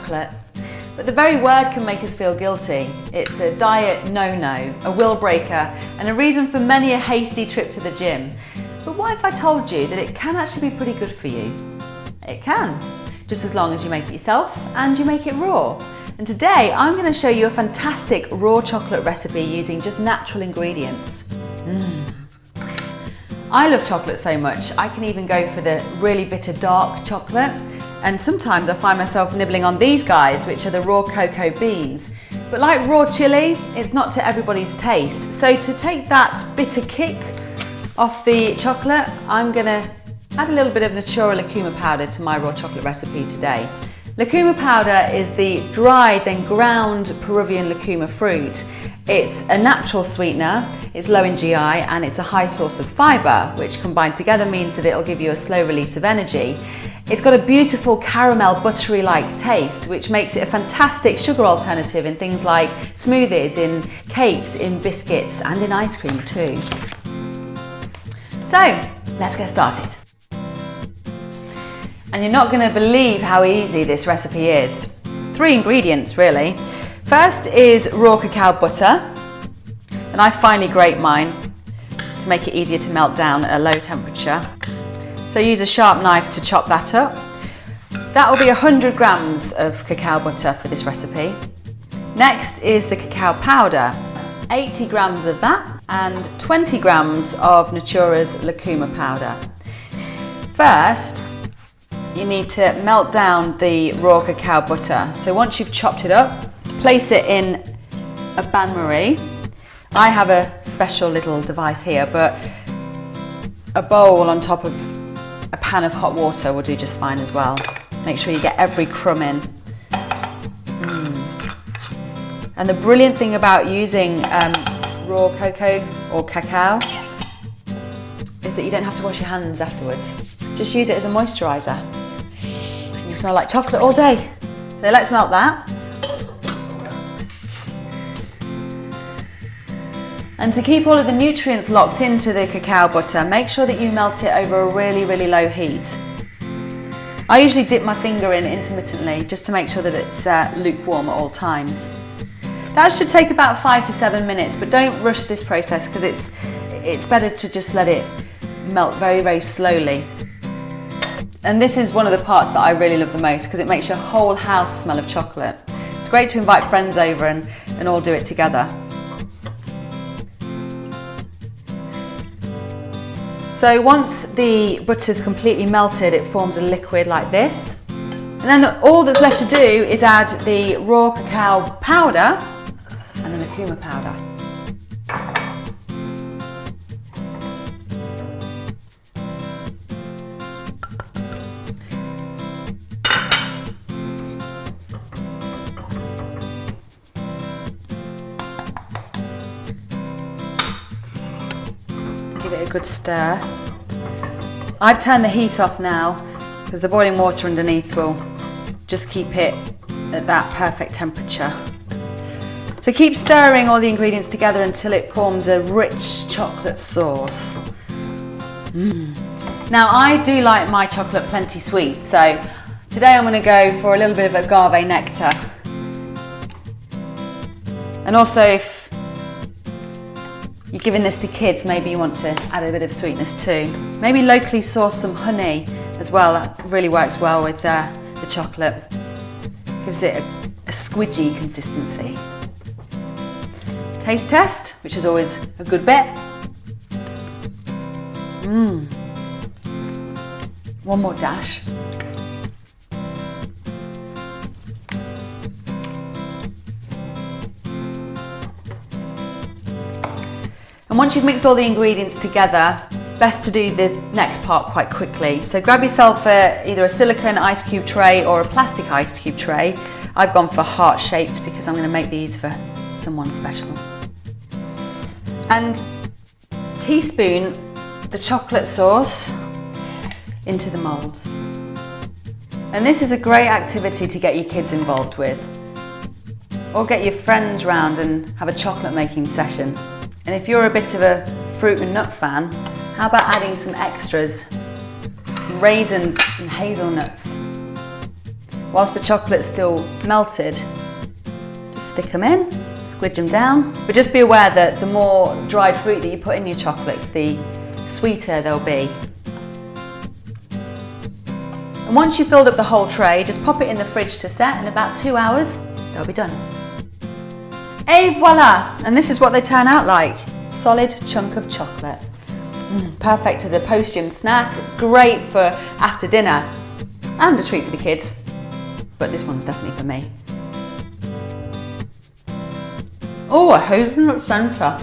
chocolate. But the very word can make us feel guilty. It's a diet no-no, a will breaker, and a reason for many a hasty trip to the gym. But what if I told you that it can actually be pretty good for you? It can, just as long as you make it yourself and you make it raw. And today I'm going to show you a fantastic raw chocolate recipe using just natural ingredients. I love chocolate so much, I can even go for the really bitter dark chocolate. And sometimes I find myself nibbling on these guys, which are the raw cocoa beans. But like raw chili, it's not to everybody's taste. So to take that bitter kick off the chocolate, I'm gonna add a little bit of Natura Lucuma powder to my raw chocolate recipe today. Lucuma powder is the dried, then ground Peruvian lucuma fruit. It's a natural sweetener, it's low in GI, and it's a high source of fibre, which combined together means that it'll give you a slow release of energy. It's got a beautiful caramel buttery-like taste, which makes it a fantastic sugar alternative in things like smoothies, in cakes, in biscuits, and in ice cream too. So, let's get started. And you're not going to believe how easy this recipe is. 3 ingredients really. First is raw cacao butter, and I finely grate mine to make it easier to melt down at a low temperature. So use a sharp knife to chop that up. That will be 100 grams of cacao butter for this recipe. Next is the cacao powder, 80 grams of that, and 20 grams of Natura's Lucuma powder. First, you need to melt down the raw cacao butter. So once you've chopped it up, place it in a bain-marie. I have a special little device here, but a bowl on top of a pan of hot water will do just fine as well. Make sure you get every crumb in. And the brilliant thing about using raw cocoa or cacao is that you don't have to wash your hands afterwards. Just use it as a moisturiser. You smell like chocolate all day. So let's melt that. And to keep all of the nutrients locked into the cacao butter, make sure that you melt it over a really, really low heat. I usually dip my finger in intermittently just to make sure that it's lukewarm at all times. That should take about 5 to 7 minutes, but don't rush this process because it's better to just let it melt very, very slowly. And this is one of the parts that I really love the most because it makes your whole house smell of chocolate. It's great to invite friends over and all do it together. So once the butter's completely melted, it forms a liquid like this. And then all that's left to do is add the raw cacao powder and the Lucuma powder. Give it a good stir. I've turned the heat off now because the boiling water underneath will just keep it at that perfect temperature. So keep stirring all the ingredients together until it forms a rich chocolate sauce. Now I do like my chocolate plenty sweet, so today I'm going to go for a little bit of agave nectar. And also if you're giving this to kids, maybe you want to add a bit of sweetness too. Maybe locally source some honey as well, that really works well with the chocolate. Gives it a squidgy consistency. Taste test, which is always a good bit. One more dash. And once you've mixed all the ingredients together, best to do the next part quite quickly. So grab yourself either a silicone ice cube tray or a plastic ice cube tray. I've gone for heart-shaped because I'm going to make these for someone special. And teaspoon the chocolate sauce into the moulds. And this is a great activity to get your kids involved with. Or get your friends round and have a chocolate making session. And if you're a bit of a fruit and nut fan, how about adding some extras? Some raisins and hazelnuts. whilst the chocolate's still melted, just stick them in, squidge them down. But just be aware that the more dried fruit that you put in your chocolates, the sweeter they'll be. And once you've filled up the whole tray, just pop it in the fridge to set. In about 2 hours, they'll be done. Et voila! And this is what they turn out like. Solid chunk of chocolate. Perfect as a post-gym snack, great for after dinner, and a treat for the kids. But this one's definitely for me. Oh, a hazelnut centre.